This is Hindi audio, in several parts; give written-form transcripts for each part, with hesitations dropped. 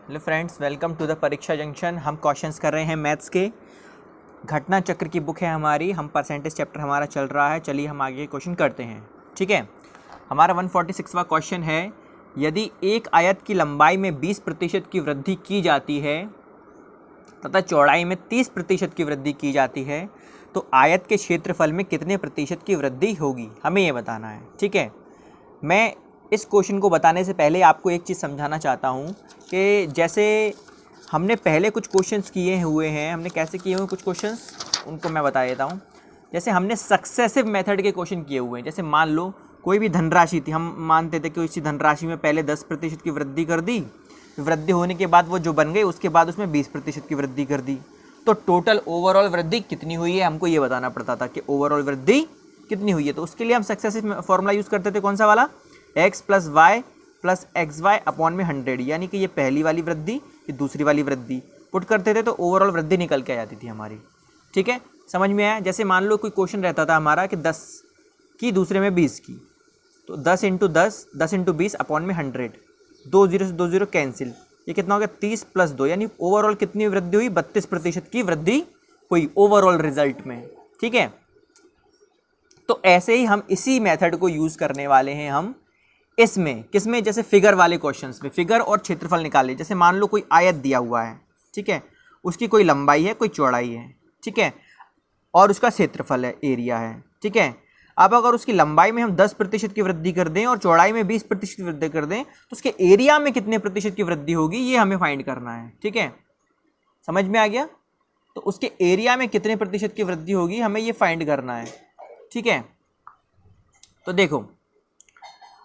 Hello friends, welcome to the Pariksha junction. हम क्वेश्चंस कर रहे हैं मैथ्स के। घटना चक्र की बुक है हमारी, हम परसेंटेज चैप्टर हमारा चल रहा है। चलिए हम आगे क्वेश्चन करते हैं। ठीक है, हमारा 146वां क्वेश्चन है, यदि एक आयत की लंबाई में 20% की वृद्धि की जाती है तथा चौड़ाई में 30% की वृद्धि की जाती है तो आयत के क्षेत्रफल में कितने प्रतिशत की वृद्धि होगी, हमें ये बताना है। ठीक है, मैं इस क्वेश्चन को बताने से पहले आपको एक चीज़ समझाना चाहता हूँ कि जैसे हमने पहले कुछ क्वेश्चंस किए हुए हैं, हमने कैसे किए हुए कुछ क्वेश्चंस, उनको मैं बता देता हूँ। जैसे हमने सक्सेसिव मेथड के क्वेश्चन किए हुए हैं। जैसे मान लो कोई भी धनराशि थी, हम मानते थे कि इसी धनराशि में पहले 10% की वृद्धि कर दी, वृद्धि होने के बाद वो जो बन गई उसके बाद उसमें 20% की वृद्धि कर दी, तो टोटल ओवरऑल वृद्धि कितनी हुई है हमको ये बताना पड़ता था कि ओवरऑल वृद्धि कितनी हुई है। तो उसके लिए हम सक्सेसिव फॉर्मूला यूज़ करते थे, कौन सा वाला, x plus y plus x y upon में 100, यानी कि ये पहली वाली वृद्धि, ये दूसरी वाली वृद्धि पुट करते थे तो ओवरऑल वृद्धि निकल के आ जाती थी हमारी। ठीक है, समझ में आया। जैसे मान लो कोई क्वेश्चन रहता था हमारा कि 10 की दूसरे में 20 की, तो 10 इंटू 20 अपॉन में 100, 2 0 से 2 0 कैंसिल, ये कितना हो गया 30 प्लस 2, यानी ओवरऑल कितनी वृद्धि हुई, 32% की वृद्धि हुई ओवरऑल रिजल्ट में। ठीक है, तो ऐसे ही हम इसी मेथड को यूज़ करने वाले हैं हम इसमें, किसमें, जैसे फिगर वाले क्वेश्चंस में फिगर और क्षेत्रफल निकाले। जैसे मान लो कोई आयत दिया हुआ है, ठीक है, उसकी कोई लंबाई है, कोई चौड़ाई है, ठीक है, और उसका क्षेत्रफल है, एरिया है। ठीक है, अब अगर उसकी लंबाई में हम 10% की वृद्धि कर दें और चौड़ाई में 20% की वृद्धि कर दें तो उसके एरिया में कितने प्रतिशत की वृद्धि होगी, ये हमें फाइंड करना है। ठीक है, समझ में आ गया। तो उसके एरिया में कितने प्रतिशत की वृद्धि होगी हमें ये फाइंड करना है। ठीक है, तो देखो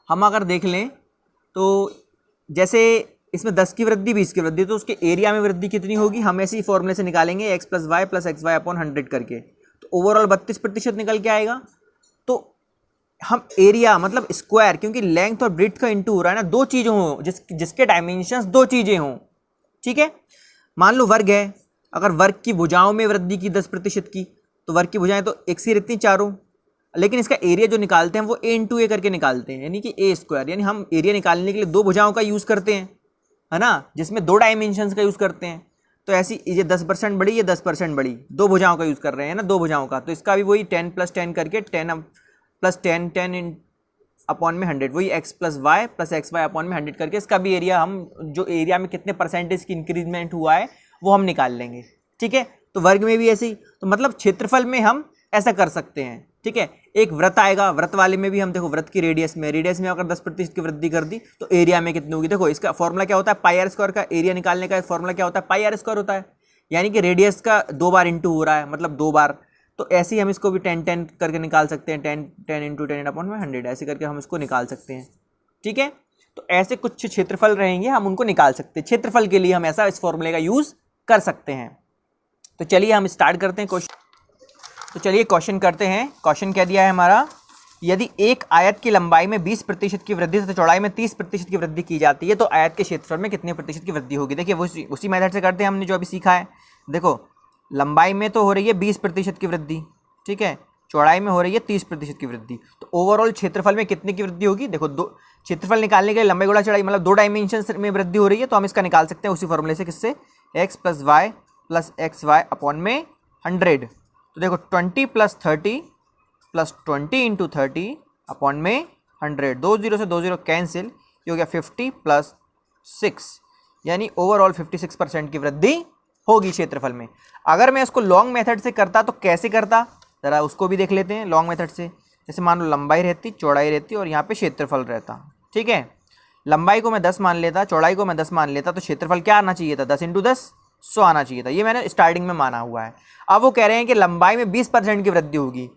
हम अगर देख लें तो जैसे इसमें 10 की वृद्धि 20 की वृद्धि, तो उसके एरिया में वृद्धि कितनी होगी हम ऐसे ही फॉर्मूले से निकालेंगे, x प्लस वाई अपॉन 100 करके, तो ओवरऑल 32% निकल के आएगा। तो हम एरिया मतलब स्क्वायर, क्योंकि लेंथ और ब्रेड्थ का इंटू हो रहा है ना, दो चीज़ें हों जिसके डायमेंशंस दो चीज़ें हों। ठीक है, मान लो वर्ग है, अगर वर्ग की भुजाओं में वृद्धि की 10% की, तो वर्ग की भुजाएं तो एक सी रहती चारों, लेकिन इसका एरिया जो निकालते हैं वो a इंटू ए करके निकालते हैं, यानी कि ए स्क्वायर, यानी हम एरिया निकालने के लिए दो भुजाओं का यूज़ करते हैं, है ना, जिसमें दो डायमेंशंस का यूज़ करते हैं। तो ऐसी ये 10% बड़ी, ये 10% बड़ी, दो भुजाओं का यूज़ कर रहे हैं ना, दो भुजाओं का, तो इसका भी वही 10 प्लस 10 करके 10 प्लस 10 अपॉन में 100, वही x प्लस वाई अपॉन में 100 करके इसका भी एरिया, हम जो एरिया में कितने परसेंटेज की इंक्रीजमेंट हुआ है वो हम निकाल लेंगे। ठीक है, तो वर्ग में भी ऐसे ही, तो मतलब क्षेत्रफल में हम ऐसा कर सकते हैं। ठीक है, एक वृत्त आएगा, वृत्त वाले में भी हम देखो वृत्त की रेडियस में अगर 10% की वृद्धि कर दी तो एरिया में कितनी होगी। देखो इसका फॉर्मूला क्या होता है, पाई आर स्क्वायर का एरिया निकालने का फॉर्मूला क्या होता है, पाई आर स्क्वायर होता है, यानी कि रेडियस का 2 बार इंटू हो रहा है, मतलब 2 बार। तो ऐसे ही हम इसको भी 10 करके निकाल सकते हैं, 10 इंटू 10 अपॉन में 100, ऐसे करके हम इसको निकाल सकते हैं। ठीक है, तो ऐसे कुछ क्षेत्रफल रहेंगे, हम उनको निकाल सकते हैं। क्षेत्रफल के लिए हम ऐसा इस फॉर्मूले का यूज़ कर सकते हैं। तो चलिए हम स्टार्ट करते हैं क्वेश्चन। तो चलिए क्वेश्चन करते हैं। क्वेश्चन क्या दिया है हमारा, यदि एक आयत की लंबाई में 20% की वृद्धि तथा चौड़ाई में 30% की वृद्धि की जाती है तो आयत के क्षेत्रफल में कितने प्रतिशत की वृद्धि होगी। देखिए उसी मेथड से करते हैं हमने जो अभी सीखा है। देखो लंबाई में तो हो रही है 20% की वृद्धि, ठीक है, चौड़ाई में हो रही है 30% की वृद्धि, तो ओवरऑल क्षेत्रफल में कितने की वृद्धि होगी। देखो दो क्षेत्रफल निकालने के लिए लंबाई गुणा चौड़ाई मतलब दो डायमेंशन में वृद्धि हो रही है, तो हम इसका निकाल सकते हैं उसी फॉर्मूले से, किससे, x plus x y upon में 100। तो देखो 20 प्लस 30 प्लस 20 इंटू 30 अपॉन में 100, 2 0 से 2 0 कैंसिल, ये हो गया 50 प्लस 6, यानी ओवरऑल 56% की वृद्धि होगी क्षेत्रफल में। अगर मैं इसको लॉन्ग मेथड से करता तो कैसे करता, ज़रा उसको भी देख लेते हैं लॉन्ग मेथड से। जैसे मान लो लंबाई रहती, चौड़ाई रहती और यहाँ पे क्षेत्रफल रहता। ठीक है, लंबाई को मैं 10 मान लेता, चौड़ाई को मैं 10 मान लेता, तो क्षेत्रफल क्या आना चाहिए था, 10 इंटू 10 100 आना चाहिए था, ये मैंने स्टार्टिंग में माना हुआ है। अब वो कह रहे हैं कि लंबाई में 20% की वृद्धि होगी,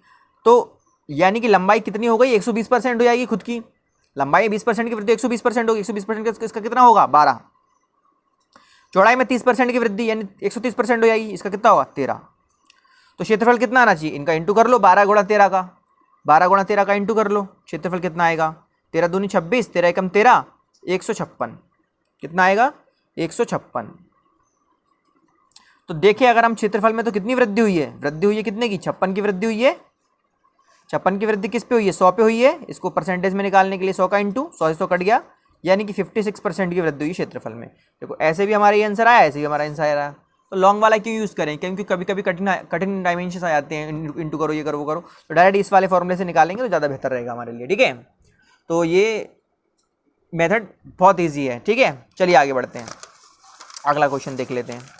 तो यानी कि लंबाई कितनी हो गई, 120% हो जाएगी खुद की। लंबाई में 20% की वृद्धि 120% होगी, 120% इसका कितना होगा 12। चौड़ाई में 30% की वृद्धि यानी 130% हो जाएगी, इसका कितना होगा 13। तो क्षेत्रफल कितना आना चाहिए, इनका इंटू कर लो, 12 गुणा 13 का, 12 गुणा 13 का इंटू कर लो, क्षेत्रफल कितना आएगा, 13 दूनी 26, 13 एकम 13, 156, कितना आएगा 156। तो देखिए अगर हम क्षेत्रफल में तो कितनी वृद्धि हुई है, वृद्धि हुई है कितने की, 56 की वृद्धि हुई है। 56 की वृद्धि किस पे हुई है, 100 पे हुई है। इसको परसेंटेज में निकालने के लिए 100 का इंटू 100 से 100 कट गया, यानी कि 56% की वृद्धि हुई क्षेत्रफल में। देखो ऐसे भी हमारा ये आंसर आया, ऐसे भी हमारा आंसर आया। तो लॉन्ग वाला क्यों यूज़ करें, क्योंकि कभी कभी कठिन डायमेंशन आ जाते हैं, इंटू करो, ये करो, वो करो, तो डायरेक्ट इस वाले फॉर्मूले से निकालेंगे तो ज़्यादा बेहतर रहेगा हमारे लिए। ठीक है, तो ये मेथड बहुत ईजी है। ठीक है, चलिए आगे बढ़ते हैं, अगला क्वेश्चन देख लेते हैं।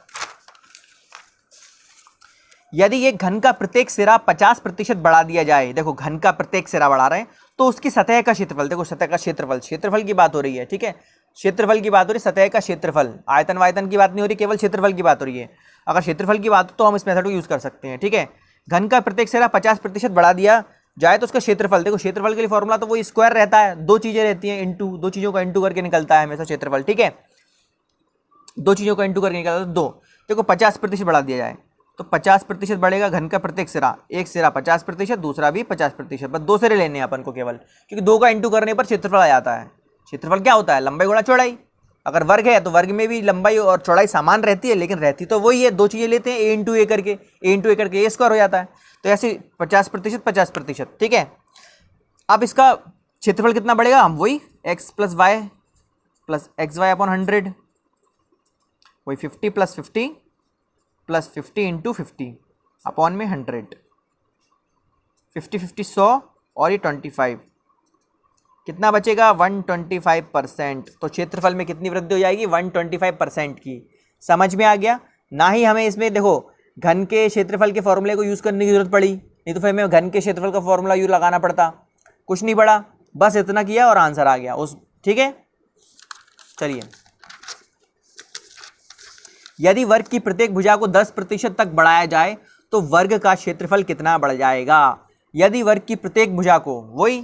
यदि ये घन का प्रत्येक सिरा 50% बढ़ा दिया जाए, देखो घन का प्रत्येक सिरा बढ़ा रहे हैं, तो उसकी सतह का क्षेत्रफल, देखो सतह का क्षेत्रफल, क्षेत्रफल की बात हो रही है। ठीक है, क्षेत्रफल की बात हो रही है, सतह का क्षेत्रफल, आयतन वायतन की बात नहीं हो रही, केवल क्षेत्रफल की बात हो रही है। अगर क्षेत्रफल की बात हो तो हम इस मेथड को यूज़ कर सकते हैं। ठीक है, घन का प्रत्येक सिरा 50% बढ़ा दिया जाए तो उसका क्षेत्रफल, देखो क्षेत्रफल के लिए फॉर्मूला तो वो स्क्वायर रहता है, दो चीज़ें रहती हैं, इंटू, दो चीज़ों का इंटू करके निकलता है हमेशा क्षेत्रफल। ठीक है, दो चीज़ों का इंटू करके निकलता है, दो। देखो 50% बढ़ा दिया जाए तो 50% बढ़ेगा घन का प्रत्येक सिरा, एक सिरा 50%, दूसरा भी 50%, बस दो सिरे लेने हैं अपन को केवल, क्योंकि दो का इंटू करने पर क्षेत्रफल आ जाता है। क्षेत्रफल क्या होता है, लंबाई गुणा चौड़ाई। अगर वर्ग है तो वर्ग में भी लंबाई और चौड़ाई समान रहती है, लेकिन रहती तो वही है, दो चीज़ें लेते हैं, a करके, a स्क्वायर हो जाता है। तो ऐसे 50% 50%। ठीक है, अब इसका क्षेत्रफल कितना बढ़ेगा, हम वही x plus y plus x y upon 100, वही 50 प्लस 50 प्लस 50 इंटू 50 अपॉन में 100, 50 50 100 और ये 25, कितना बचेगा 125%। तो क्षेत्रफल में कितनी वृद्धि हो जाएगी, 125% की। समझ में आ गया ना। ही हमें इसमें देखो घन के क्षेत्रफल के फॉर्मूले को यूज़ करने की जरूरत पड़ी, नहीं तो फिर हमें घन के क्षेत्रफल का फॉर्मूला यूँ लगाना पड़ता, कुछ नहीं पड़ा, बस इतना किया और आंसर आ गया उस। ठीक है, चलिए, यदि वर्ग की प्रत्येक भुजा को 10% तक बढ़ाया जाए तो वर्ग का क्षेत्रफल कितना बढ़ जाएगा। यदि वर्ग की प्रत्येक भुजा को, वही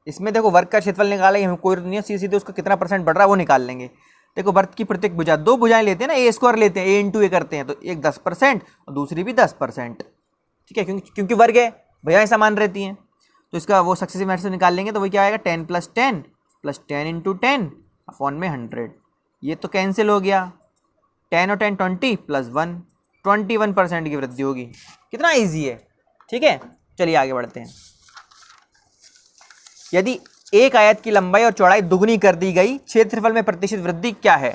इसमें देखो वर्ग का क्षेत्रफल निकालेंगे, हमें कोई नहीं है, सीधे उसका कितना परसेंट बढ़ रहा है वो निकाल लेंगे। देखो वर्ग की प्रत्येक भुजा, दो भुजाएं लेते हैं ना, ए स्क्वायर लेते हैं, ए इंटू ए करते हैं, तो एक 10% और दूसरी भी 10%। ठीक है, क्योंकि वर्ग है, भुजाएं समान रहती हैं, तो इसका वो सक्सेसिव मेथड से निकाल लेंगे। तो वही क्या आएगा, 10 + 10 + 10 इंटू 10 अपॉन में 100। ये तो कैंसिल हो गया, 10 और 10 20 + 1, 21% की वृद्धि होगी। कितना ईजी है। ठीक है, चलिए आगे बढ़ते हैं। यदि एक आयत की लंबाई और चौड़ाई दुगनी कर दी गई, क्षेत्रफल में प्रतिशत वृद्धि क्या है।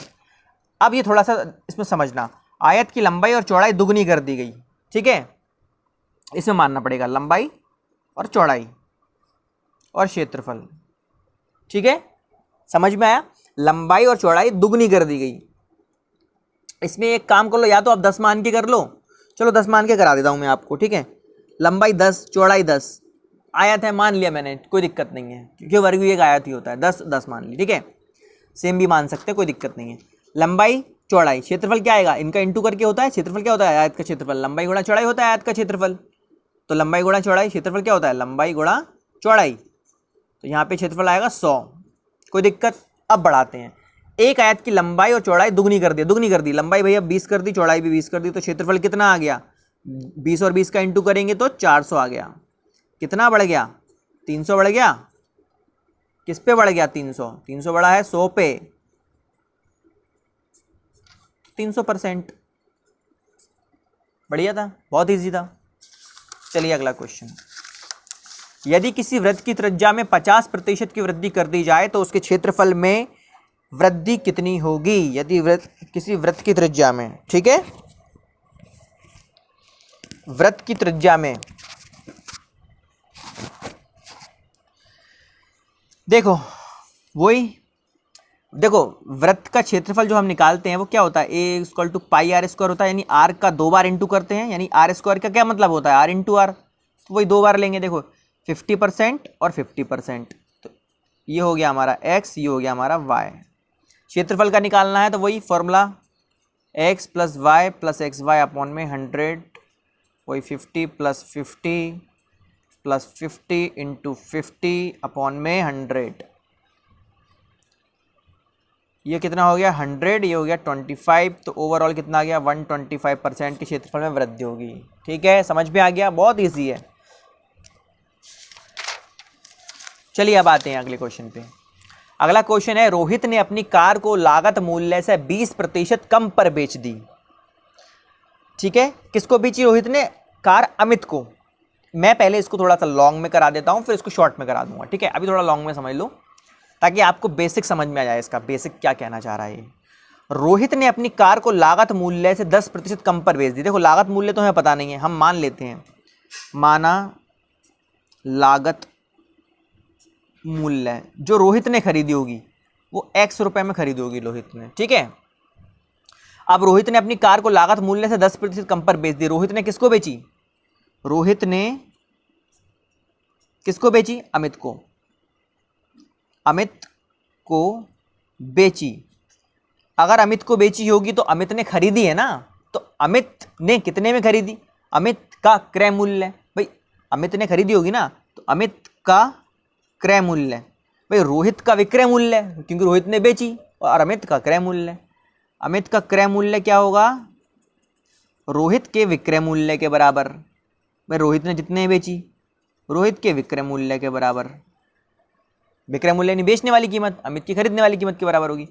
अब ये थोड़ा सा इसमें समझना, आयत की लंबाई और चौड़ाई दुगनी कर दी गई। ठीक है, इसमें मानना पड़ेगा लंबाई और चौड़ाई और क्षेत्रफल। ठीक है, समझ में आया, लंबाई और चौड़ाई दुगनी कर दी गई। इसमें एक काम कर लो, या तो आप 10 मान के कर लो, चलो 10 मान के करा देता हूं मैं आपको। ठीक है, लंबाई 10 चौड़ाई 10, आयत है मान लिया मैंने, कोई दिक्कत नहीं है, क्योंकि वर्ग भी एक आयत ही होता है, 10 10 मान ली। ठीक है, सेम भी मान सकते हैं, कोई दिक्कत नहीं है। लंबाई चौड़ाई, क्षेत्रफल क्या आएगा, इनका इंटू करके होता है। क्षेत्रफल क्या होता है, आयत का क्षेत्रफल, लंबाई गुणा चौड़ाई होता है आयत का क्षेत्रफल। तो लंबाई गुणा चौड़ाई, क्षेत्रफल क्या होता है, लंबाई गुणा चौड़ाई। तो यहाँ पे क्षेत्रफल आएगा 100, कोई दिक्कत। अब बढ़ाते हैं, एक आयत की लंबाई और चौड़ाई दुगनी कर दी, दुगनी कर दी, लंबाई भैया 20 कर दी, चौड़ाई भी 20 कर दी, तो क्षेत्रफल कितना आ गया, 20 और 20 का इंटू करेंगे तो 400 आ गया। कितना बढ़ गया, 300 बढ़ गया। किस पे बढ़ गया, 300, 300 बढ़ा है 100 पे, 300%। बढ़िया था, बहुत इजी था। चलिए अगला क्वेश्चन, यदि किसी वृत्त की त्रिज्या में 50% की वृद्धि कर दी जाए तो उसके क्षेत्रफल में वृद्धि कितनी होगी। यदि किसी वृत्त की त्रिज्या में, ठीक है, वृत्त की त्रिज्या में, देखो वही, देखो वृत्त का क्षेत्रफल जो हम निकालते हैं वो क्या होता है, a = πr² होता है, यानी r का 2 बार इंटू करते हैं, यानी r² का क्या मतलब होता है, r इंटू r, तो वही 2 बार लेंगे। देखो 50% और 50%, तो ये हो गया हमारा x, ये हो गया हमारा y। क्षेत्रफल का निकालना है तो वही formula, x + y + xy upon में 100, वही 50 + 50 + 50 इंटू 50 अपॉन में 100। ये कितना हो गया 100, ये हो गया 25, तो ओवरऑल कितना आ गया 125% के क्षेत्रफल में वृद्धि होगी। ठीक है, समझ में आ गया, बहुत इजी है। चलिए अब आते हैं अगले क्वेश्चन पे। अगला क्वेश्चन है, रोहित ने अपनी कार को लागत मूल्य से 20% कम पर बेच दी। ठीक है, किसको बेची रोहित ने, कार अमित को। मैं पहले इसको थोड़ा सा लॉन्ग में करा देता हूं, फिर इसको शॉर्ट में करा दूंगा। ठीक है, अभी थोड़ा लॉन्ग में समझ लो ताकि आपको बेसिक समझ में आ जाए इसका बेसिक क्या कहना चाह रहा है ये। रोहित ने अपनी कार को लागत मूल्य से 10% कम पर बेच दी। देखो लागत मूल्य तो हमें पता नहीं है, हम मान लेते हैं, माना लागत मूल्य जो रोहित ने खरीदी होगी वो x रुपए में खरीदी होगी रोहित ने, ठीक है। अब रोहित ने अपनी कार को लागत मूल्य से 10% कम पर बेच दी। रोहित ने किसको बेची? रोहित ने किसको बेची? अमित को। अमित को बेची। अगर अमित को बेची होगी तो अमित ने खरीदी है ना, तो अमित ने कितने में खरीदी? अमित का क्रय मूल्य, भाई अमित ने खरीदी होगी ना, तो अमित का क्रय मूल्य, भाई रोहित का विक्रय मूल्य क्योंकि रोहित ने बेची, और अमित का क्रय मूल्य। अमित का क्रय मूल्य क्या होगा? रोहित के विक्रय मूल्य के बराबर। भाई रोहित ने जितने बेची, रोहित के विक्रय मूल्य के बराबर। विक्रय मूल्य नहीं बेचने वाली कीमत, अमित की खरीदने वाली कीमत के बराबर होगी।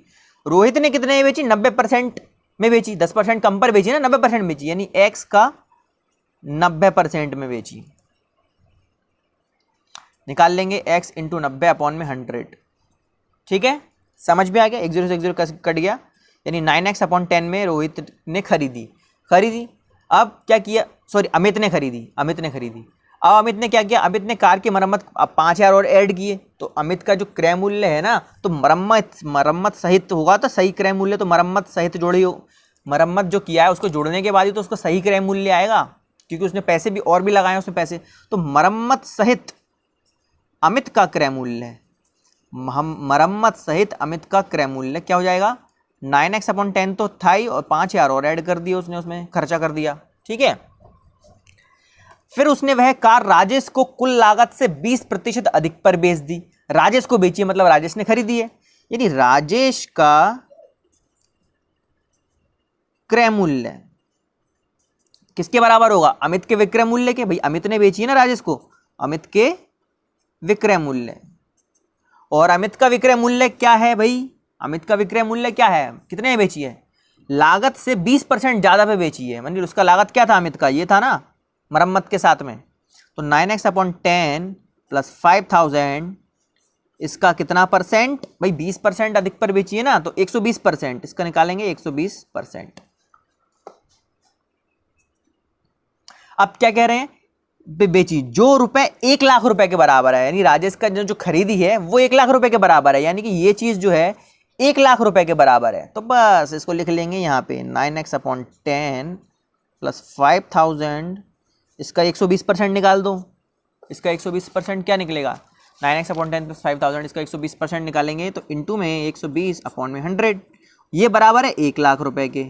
रोहित ने कितने में बेची? 90% में बेची, 10% कम पर बेची ना, 90% बेची, यानी x का 90% में बेची। निकाल लेंगे x इंटू 90 अपॉन में 100, ठीक है। समझ में आ गया? 1 0 से 1 0 कट गया, यानी 9x अपॉन 10 में रोहित ने खरीदी। अब क्या किया? सॉरी, अमित ने खरीदी। अब अमित ने क्या किया? अमित ने कार की मरम्मत, अब 5000 और ऐड किए, तो अमित का जो क्रय मूल्य है ना, तो मरम्मत सहित होगा, तो सही क्रय मूल्य तो मरम्मत सहित जोड़ी हो। मरम्मत जो किया है उसको जोड़ने के बाद ही तो उसको सही क्रय मूल्य आएगा, क्योंकि उसने पैसे भी और भी लगाए उसने पैसे, तो मरम्मत सहित अमित का क्रय मूल्य, हम मरम्मत सहित अमित का क्रय मूल्य क्या हो जाएगा? 9x अपॉन 10 तो था ही, और 5000 और ऐड कर दिया उसने, उसमें खर्चा कर दिया, ठीक है। फिर उसने वह कार राजेश को कुल लागत से 20% अधिक पर बेच दी। राजेश को बेची मतलब राजेश ने खरीदी है, यानी राजेश का क्रय मूल्य किसके बराबर होगा? अमित के विक्रय मूल्य के। भाई अमित ने बेची है ना राजेश को, अमित के विक्रय मूल्य। और अमित का विक्रय मूल्य क्या है भाई? अमित का विक्रय मूल्य क्या है? कितने में बेची है? लागत से 20% ज्यादा पे बेची है, मतलब उसका लागत क्या था अमित का? ये था ना मरम्मत के साथ में, तो 9x अपॉन 10 प्लस 5000, इसका कितना परसेंट? भाई 20% अधिक पर बेची है ना, तो 120%, इसका निकालेंगे 120%। अब क्या कह रहे हैं? बेची जो रुपए 1 लाख रुपए के बराबर है, यानी राजेश का जो खरीदी है वो 1 लाख रुपए के बराबर है, यानी कि ये चीज जो है 1 लाख रुपए के बराबर है। तो बस इसको लिख लेंगे यहाँ पे 9x अपॉन 10 प्लस 5000, इसका 120% निकाल दो। इसका 120% क्या निकलेगा? 9x अपॉन 10 प्लस 5000, इसका 120% निकालेंगे तो इंटू में 120 अपॉन में 100, ये बराबर है 1 लाख रुपए के।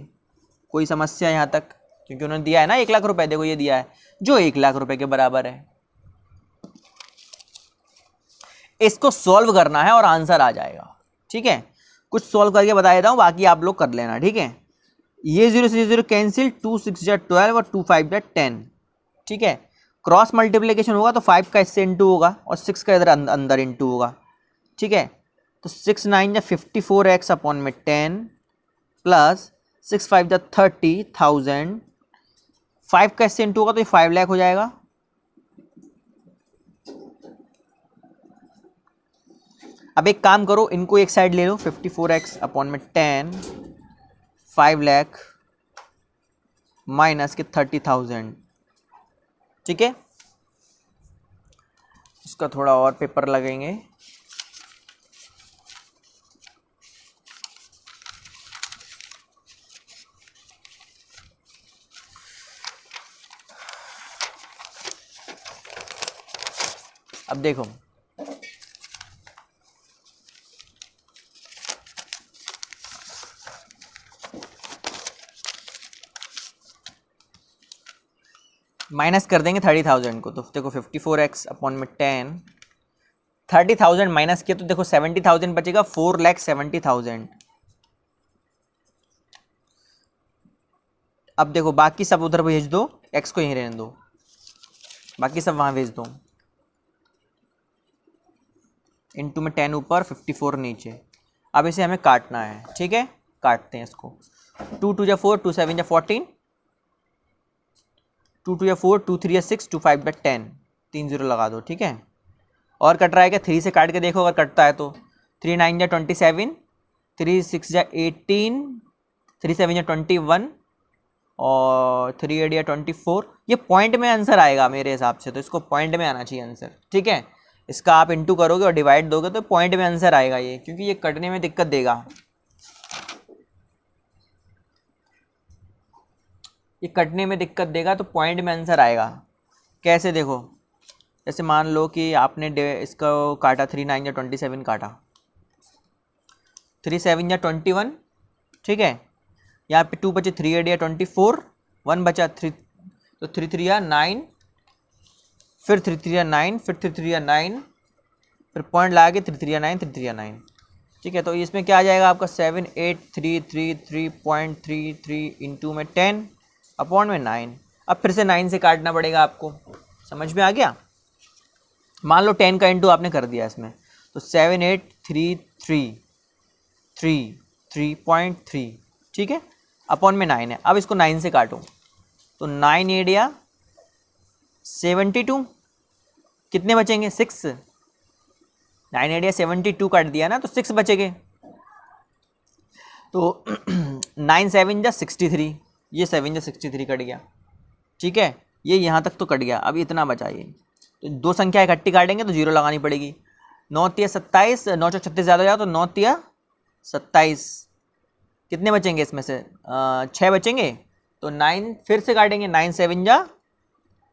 कोई समस्या यहाँ तक? क्योंकि उन्होंने दिया है ना 1 लाख रुपए, देखो ये दिया है जो 1 लाख रुपए के बराबर है। इसको सॉल्व करना है और आंसर आ जाएगा, ठीक है। कुछ सॉल्व करके बता देता हूं, बाकी आप लोग कर लेना, ठीक है। ये 0 से 0 कैंसिल, 2 6 जा 12 और 2 5 जा 10, ठीक है। क्रॉस मल्टीप्लिकेशन होगा तो 5 का इससे इंटू होगा और 6 का इधर अंदर इंटू होगा, ठीक है। तो 6 9 जा 54x अपॉन में 10 प्लस 6 5 जा 30,000, 5 का इससे इंटू होगा तो ये 5 लाख हो जाएगा। अब एक काम करो, इनको एक साइड ले लो, 54x अपॉन में 10, 5 लाख माइनस के 30,000, ठीक है। इसका थोड़ा और पेपर लगेंगे। अब देखो माइनस कर देंगे 30,000 को, तो देखो 54x अपॉन में 10, 30,000 माइनस किया तो देखो 70,000 बचेगा, 4,70,000। अब देखो बाकी सब उधर भेज दो, x को यहीं रहने दो, बाकी सब वहां भेज दो। इंटू में 10 ऊपर 54 नीचे। अब इसे हमें काटना है, ठीक है, काटते हैं इसको। 2 2 जा 4, 2 7 जा 14, 2 2 या 4, 2 3 या 6, 2 5 या 10, 3 0 लगा दो, ठीक है। और कट रहा है क्या? 3 से काट के देखो अगर कटता है तो 3 9 जा 27, 3 6 जा 18, 3 7 जा 21 और 3 8 या 24। ये पॉइंट में आंसर आएगा मेरे हिसाब से, तो इसको पॉइंट में आना चाहिए आंसर, ठीक है। इसका आप इंटू करोगे और डिवाइड दोगे तो पॉइंट में आंसर आएगा ये, क्योंकि ये कटने में दिक्कत देगा, ये कटने में दिक्कत देगा, तो पॉइंट में आंसर आएगा। कैसे देखो, जैसे मान लो कि आपने इसको काटा 3 9 या 27 काटा, 3 7 या 21, ठीक है। यहाँ पे 2 बचे, 3 8 या 24, 1 बचा 3, तो 3 3 या 9, फिर 3 3 या 9, फिर 3 3 या 9, फिर पॉइंट लगा के 3 3 या 9, 3 3 या 9, ठीक है। तो इसमें क्या आ जाएगा आपका 7 8 3 3 3.33 इंटू में 10 अपॉन में 9। अब फिर से 9 से काटना पड़ेगा आपको, समझ में आ गया। मान लो 10 का इंटू आपने कर दिया इसमें, तो 7 8 3 3 3 3.3, ठीक है, अपॉन में 9 है। अब इसको 9 से काटो, तो 9 8 या 72, कितने बचेंगे 6, 9 8 या 72 काट दिया ना, तो 6 बचेंगे। तो 9 7 जा 63, ये 7 जा 63 कट गया, ठीक है। ये यहाँ तक तो कट गया, अब इतना बचा ये, तो दो संख्या इकट्ठी काटेंगे तो 0 लगानी पड़ेगी। 9 3 27, 9 4 36 ज़्यादा हो जाए तो 9 3 27, कितने बचेंगे इसमें से 6 बचेंगे, तो 9 फिर से काटेंगे, 9 7 जा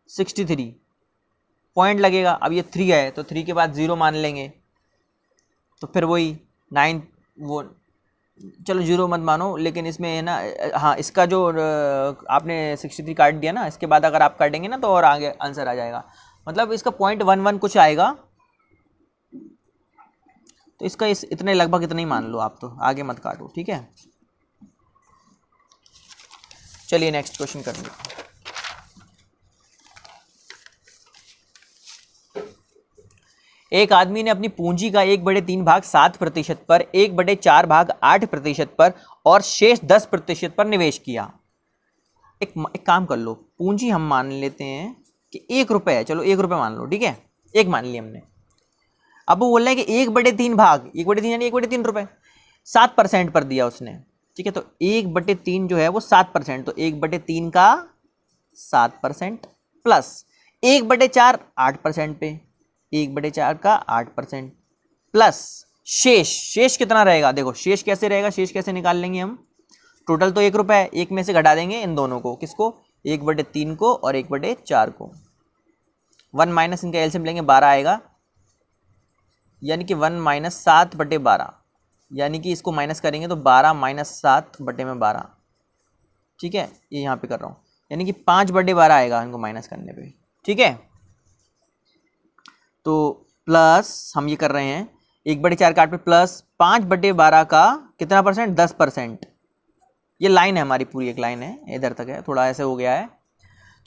63, पॉइंट लगेगा। अब ये 3 है तो 3 के बाद 0 मान लेंगे, तो फिर वही 9, वो चलो 0 मत मानो, लेकिन इसमें है ना, हाँ इसका जो आपने 63 काट दिया ना, इसके बाद अगर आप काटेंगे ना तो और आगे आंसर आ जाएगा, मतलब इसका 0.11 कुछ आएगा, तो इसका इतने लगभग इतना ही मान लो आप, तो आगे मत काटो, ठीक है। चलिए नेक्स्ट क्वेश्चन कर लो। एक आदमी ने अपनी पूंजी का 1/3 भाग 7% पर, 1/4 भाग 8% पर और शेष 10% पर निवेश किया। एक काम कर लो, पूंजी हम मान लेते हैं कि 1 रुपये है, चलो 1 रुपये मान लो, ठीक है, 1 मान लिया हमने। अब वो बोल रहे हैं कि 1/3 भाग, 1/3 यानी 1/3 रुपये 7% पर दिया उसने, ठीक है। तो 1/3 जो है वो 7%, तो 1/3 का 7% प्लस 1/4 8% पे, 1/4 का 8% प्लस शेष कितना रहेगा, देखो शेष कैसे रहेगा, शेष कैसे निकाल लेंगे हम, टोटल तो 1 रुपये है, 1 में से घटा देंगे इन दोनों को, किसको, 1/3 को और 1/4 को। 1 माइनस इनका एलसीएम लेंगे 12 आएगा, यानी कि 1 माइनस 7/12, यानी कि इसको माइनस करेंगे तो 12 माइनस 7/12, ठीक है, ये यहाँ पे कर रहा हूँ, यानी कि 5/12 आएगा इनको माइनस करने पे, ठीक है। तो प्लस हम ये कर रहे हैं 1/4 काट पे प्लस 5/12 का कितना परसेंट, 10%। ये लाइन है हमारी, पूरी एक लाइन है, इधर तक है, थोड़ा ऐसे हो गया है।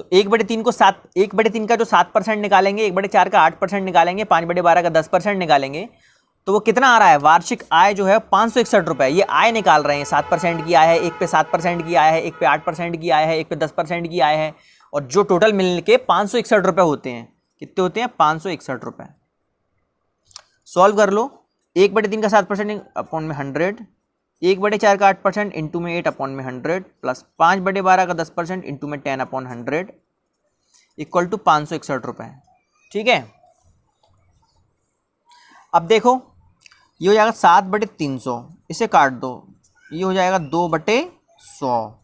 तो 1/3 को 1/3 का जो 7% निकालेंगे, 1/4 का 8% निकालेंगे, 5/12 का 10% निकालेंगे, तो वो कितना आ रहा है, वार्षिक आय जो है 561 रुपये। ये आय निकाल रहे हैं, 7% की आय है, एक पे 7% की आय है, एक पे 8% की आय है, एक पे 10% की आय है, और जो टोटल मिल के 561 रुपये होते हैं। कितने होते हैं, 561 रुपये। सॉल्व कर लो, 1/3 का 7% अपॉन में 100, 1/4 का 8% इंटू में 8 अपॉन में 100 प्लस 5/12 का 10% इंटू में 10 अपॉन 100 इक्वल टू 561 रुपये, ठीक है। अब देखो ये हो जाएगा 7/300, इसे काट दो, ये हो जाएगा 2/100।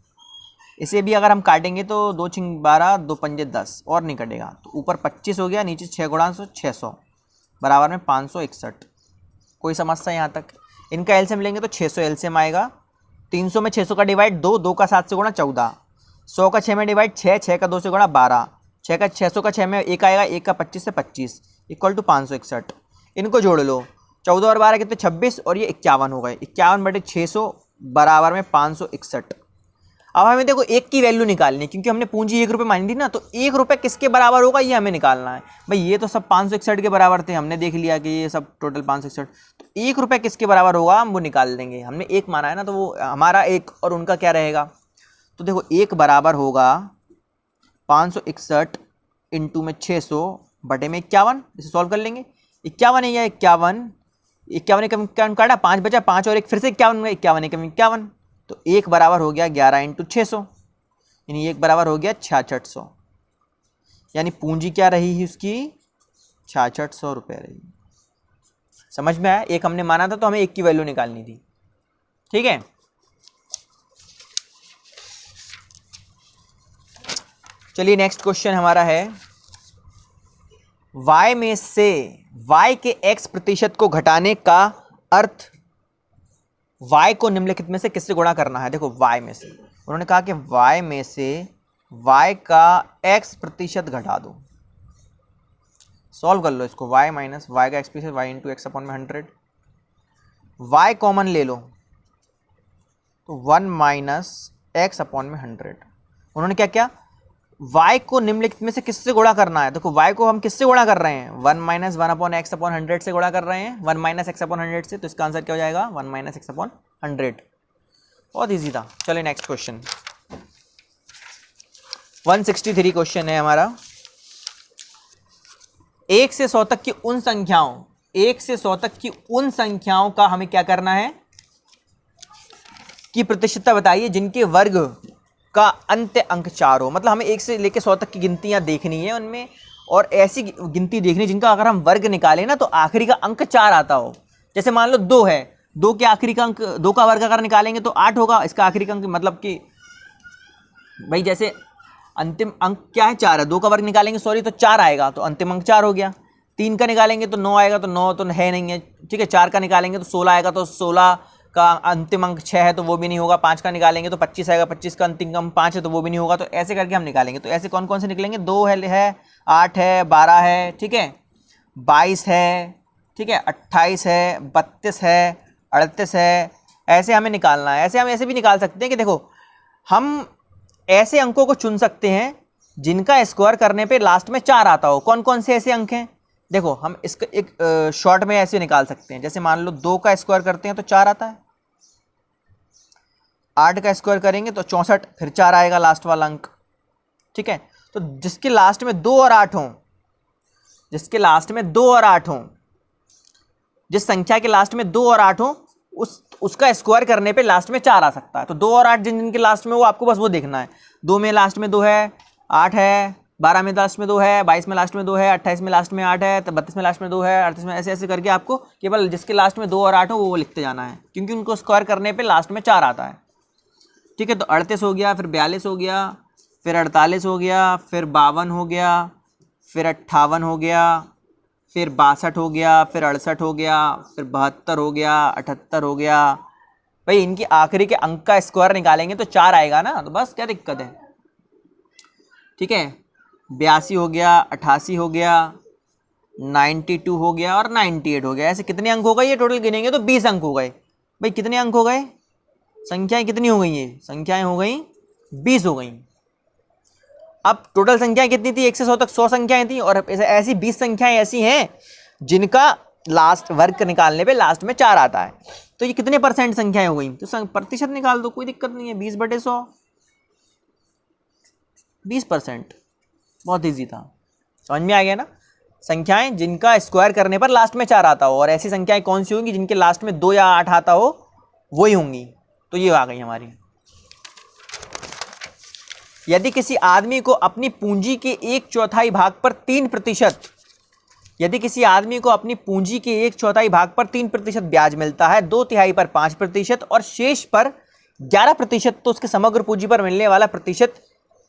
इसे भी अगर हम काटेंगे तो 2 छिंग 12, 2 पंजे 10, और नहीं कटेगा, तो ऊपर 25 हो गया, नीचे 6 गुणा 600 बराबर में 561। कोई समस्या यहाँ तक। इनका एलसीएम लेंगे तो 600 एलसीएम आएगा, 300 में 600 का डिवाइड 2, 2 का 7 से गुणा 14, 100 का 6 में डिवाइड 6, 6 का 2 से गुणा 12, 6 का 600 का 6 में 1 आएगा, 1 का 25 से 25 इक्वल टू 561। इनको जोड़ लो, 14 और 12 कितने 26, और ये 51 हो गए, 51/600 बराबर में 561। अब हमें देखो एक की वैल्यू निकालनी है, क्योंकि हमने पूंजी 1 रुपये मानी थी ना, तो 1 रुपये किसके बराबर होगा ये हमें निकालना है। भाई ये तो सब 561 के बराबर थे, हमने देख लिया कि ये सब टोटल 561, तो 1 रुपये किसके बराबर होगा हम वो निकाल देंगे। हमने 1 माना है ना, तो वो हमारा 1 और उनका क्या रहेगा। तो देखो 1 बराबर होगा 561 इंटू में 600 बटे में 51। इसे सॉल्व कर लेंगे, 51 है या 51 51 51 काटा, 5 बचा, 5 और 1 फिर से 51, 51 51, तो 1 बराबर हो गया 11 × 600, यानी 1 बराबर हो गया 6600, यानी पूंजी क्या रही उसकी 6600 रुपये रही। समझ में आया? एक हमने माना था तो हमें 1 की वैल्यू निकालनी थी, ठीक है। चलिए नेक्स्ट क्वेश्चन हमारा है, y में से y के x प्रतिशत को घटाने का अर्थ y को निम्नलिखित में से किससे गुणा करना है। देखो y में से, उन्होंने कहा कि y में से y का x प्रतिशत घटा दो। सॉल्व कर लो इसको, y माइनस y का x प्रतिशत y इंटू एक्स अपॉन में 100, y कॉमन ले लो तो 1 माइनस एक्स अपॉन में 100। उन्होंने क्या क्या, y को निम्नलिखित में से किससे गुणा करना है। देखो y को हम किससे गुणा कर रहे हैं, 1 माइनस 1 अपॉन एक्स अपॉन 100 से गुणा कर रहे हैं, 1 माइनस एक्स अपॉन 100 से, तो इसका आंसर क्या हो जाएगा 1 माइनस एक्स अपॉन 100। बहुत ईजी था। चलिए नेक्स्ट क्वेश्चन 163 क्वेश्चन है हमारा। 1 से 100 तक की उन संख्याओं, 1 से 100 तक की उन संख्याओं का हमें क्या करना है कि प्रतिशतता बताइए जिनके वर्ग का अंत्य अंक 4 हो। मतलब हमें 1 से लेकर 100 तक की गिनतियां देखनी है उनमें, और ऐसी गिनती देखनी जिनका अगर हम वर्ग निकालें ना तो आखिरी का अंक 4 आता हो। जैसे मान लो 2 है, 2 के आखिरी का अंक, 2 का वर्ग अगर निकालेंगे तो 8 होगा, इसका आखिरी का अंक मतलब कि भाई जैसे अंतिम अंक क्या है 4 है, 2 का वर्ग निकालेंगे सॉरी तो 4 आएगा, तो अंतिम अंक 4 हो गया। 3 का निकालेंगे तो 9 आएगा, तो 9 तो है नहीं है, ठीक है। 4 का निकालेंगे तो 16 आएगा, तो 16 का अंतिम अंक 6 है तो वो भी नहीं होगा। 5 का निकालेंगे तो 25 आएगा, 25 का अंतिम अंक 5 है तो वो भी नहीं होगा। तो ऐसे करके हम निकालेंगे। तो ऐसे कौन कौन से निकलेंगे, 2 है, 8 है, 12 है, ठीक है, 22 है, ठीक है, 28 है, 32 है, 38 है, ऐसे हमें निकालना है। ऐसे हम ऐसे भी निकाल सकते हैं कि देखो हम ऐसे अंकों को चुन सकते हैं जिनका स्क्वायर करने पे लास्ट में 4 आता हो। कौन कौन से ऐसे अंक हैं, देखो हम इसका एक शॉर्ट में ऐसे निकाल सकते हैं। जैसे मान लो 2 का स्क्वायर करते हैं तो 4 आता है, 8 का स्क्वायर करेंगे तो 64, फिर 4 आएगा लास्ट वाला अंक, ठीक है। तो जिसके लास्ट में 2 और 8 हों, जिसके लास्ट में 2 और 8 हों, जिस संख्या के लास्ट में 2 और 8 हों उसका स्क्वायर करने पे लास्ट में 4 आ सकता है। तो 2 और 8 जिन जिन के लास्ट में वो आपको बस वो देखना है। 2 में लास्ट में 2 है, 8 है, 12 में लास्ट में 2 है, 22 में लास्ट में 2 है, 28 में लास्ट में 8 है, 32 में लास्ट में 2 है, 38 में, ऐसे ऐसे करके आपको केवल जिसके लास्ट में 2 और 8 हो वो लिखते जाना है, क्योंकि उनको स्क्वायर करने पे लास्ट में 4 आता है, ठीक है। तो 38 हो गया, फिर 42 हो गया, फिर 48 हो गया, फिर 52 हो गया, फिर 58 हो गया, फिर 62 हो गया, फिर 68 हो गया, फिर 72 हो गया, 78 हो गया। भाई इनकी आखिरी के अंक का स्क्वायर निकालेंगे तो 4 आएगा ना, तो बस क्या दिक्कत है, ठीक है। 82 हो गया, 88 हो गया, 92 हो गया और 98 हो गया। ऐसे कितने अंक हो गए ये टोटल गिनेंगे तो 20 अंक हो गए। भाई कितने अंक हो गए, संख्याएं कितनी हो गई, ये संख्याएं हो गई 20 हो गई। अब टोटल संख्याएं कितनी थी, 1 से 100 तक 100 संख्याएं थी, और ऐसी 20 संख्याएं ऐसी हैं जिनका लास्ट वर्ग निकालने पे लास्ट में 4 आता है। तो ये कितने परसेंट संख्याएं हो गई, तो प्रतिशत निकाल दो, कोई दिक्कत नहीं है। 20/100, 20%, बहुत ईजी था। समझ में आ गया ना। संख्याएं जिनका स्क्वायर करने पर लास्ट में 4 आता हो, और ऐसी संख्याएं कौन सी होंगी जिनके लास्ट में 2 या 8 आता हो, वही होंगी। तो ये आ गई हमारी। यदि किसी आदमी को अपनी पूंजी के 1/4 भाग पर 3%, यदि किसी आदमी को अपनी पूंजी के 1/4 भाग पर 3% ब्याज मिलता है, 2/3 पर 5% और शेष पर 11%, तो उसके समग्र पूंजी पर मिलने वाला प्रतिशत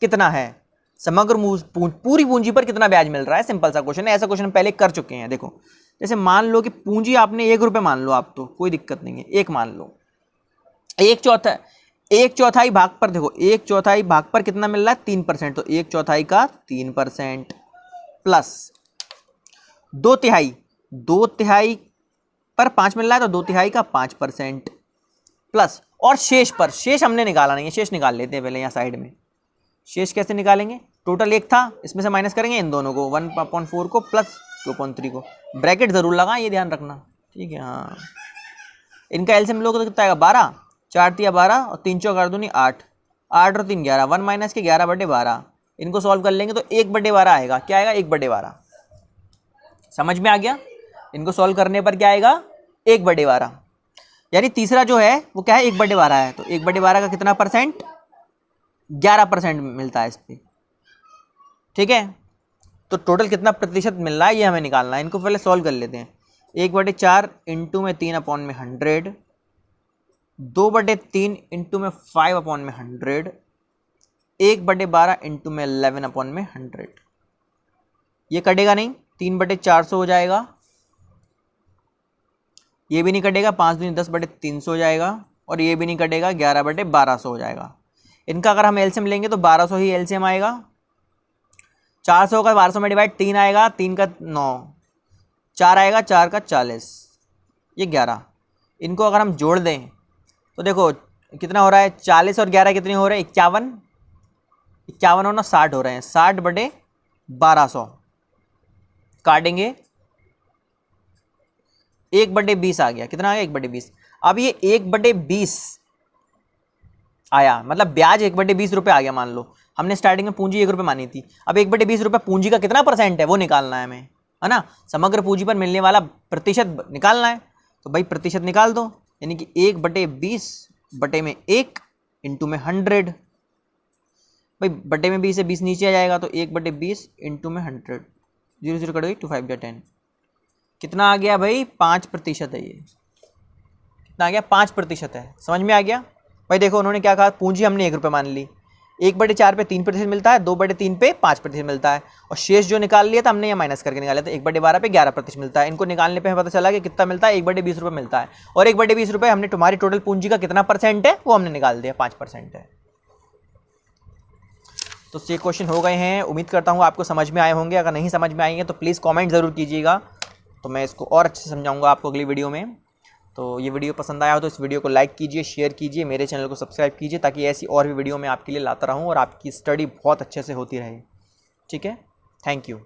कितना है। समग्र पूरी पूंजी पर कितना ब्याज मिल रहा है, सिंपल सा क्वेश्चन है। ऐसा क्वेश्चन पहले कर चुके हैं। देखो जैसे मान लो कि पूंजी आपने 1 रुपये मान लो, आप तो कोई दिक्कत नहीं है, 1 मान लो, 1/4 भाग पर, देखो 1/4 भाग पर कितना मिल रहा है 3%, तो 1/4 का 3% प्लस 2/3 पर 5 मिल रहा है तो 2/3 का 5% प्लस, और शेष पर, शेष हमने निकाला नहीं है, शेष निकाल लेते हैं पहले यहाँ साइड में। शेष कैसे निकालेंगे, टोटल 1 था, इसमें से माइनस करेंगे इन दोनों को, 1/4 को प्लस 2/3 को, ब्रैकेट जरूर लगा, ये ध्यान रखना, ठीक है। हाँ, इनका एलसीएम लोगे तो कितना आएगा 12, 4 तिया 12 और 3 चौक 8, 8 और 3 11, 1 माइनस के 11/12। इनको सॉल्व कर लेंगे तो 1/12 आएगा। क्या आएगा 1/12, समझ में आ गया। इनको सॉल्व करने पर क्या आएगा 1/12, यानी तीसरा जो है वो क्या है 1/12 है, तो 1/12 का कितना परसेंट, 11% मिलता है इस पर, ठीक है। तो टोटल कितना प्रतिशत मिल रहा है ये हमें निकालना है। इनको पहले सॉल्व कर लेते हैं। 1/4 इंटू में 3/100, 2/3 इंटू में 5/100, 1/12 इंटू में 11/100। ये कटेगा नहीं, 3/400 हो जाएगा, ये भी नहीं कटेगा, 5 दूनी 10/300 हो जाएगा, और ये भी नहीं कटेगा, 11/1200 हो जाएगा। इनका अगर हम एलसीएम लेंगे तो 1200 ही एलसीएम आएगा। 400 का 1200 में डिवाइड 3 आएगा, 3 का 9, 4 आएगा, 4 का 40, ये 11। इनको अगर हम जोड़ दें तो देखो कितना हो रहा है, 40 और 11 कितने हो रहे हैं, 51, 51 और 9 60 हो रहे हैं, 60/1200 काटेंगे, 1/20 आ गया। कितना आ गया, 1/20। अब ये 1/20 आया, मतलब ब्याज 1/20 रुपये आ गया। मान लो हमने स्टार्टिंग में पूंजी 1 रुपये मानी थी, अब 1/20 रुपये पूंजी का कितना परसेंट है वो निकालना है हमें, है ना। समग्र पूंजी पर मिलने वाला प्रतिशत निकालना है, तो भाई प्रतिशत निकाल दो, यानी कि 1/20/1 इंटू में 100, भाई बटे में 20 से 20 नीचे आ जाएगा, तो 1/20 इंटू में 100, 0 0 कट गई, 2 5 10, कितना आ गया भाई, 5% है। ये कितना आ गया, 5% है। समझ में आ गया भाई। देखो उन्होंने क्या कहा, पूंजी हमने 1 रुपये मान ली, 1/4 पे 3% मिलता है, 2/3 पे 5% मिलता है, और शेष जो निकाल लिया था हमने, ये माइनस करके निकाला था, 1/12 पे 11% मिलता है। इनको निकालने पे हमें पता चला कि कितना मिलता है, 1/20 रुपये मिलता है, और 1/20 रुपये हमने तुम्हारी टोटल पूंजी का कितना परसेंट है वो हमने निकाल दिया, 5% है। तो ये क्वेश्चन हो गए हैं, उम्मीद करता हूँ आपको समझ में आए होंगे। अगर नहीं समझ में आएंगे तो प्लीज़ कमेंट ज़रूर कीजिएगा, तो मैं इसको और अच्छे से समझाऊंगा आपको अगली वीडियो में। तो ये वीडियो पसंद आया हो तो इस वीडियो को लाइक कीजिए, शेयर कीजिए, मेरे चैनल को सब्सक्राइब कीजिए, ताकि ऐसी और भी वीडियो मैं आपके लिए लाता रहूँ और आपकी स्टडी बहुत अच्छे से होती रहे। ठीक है, थैंक यू।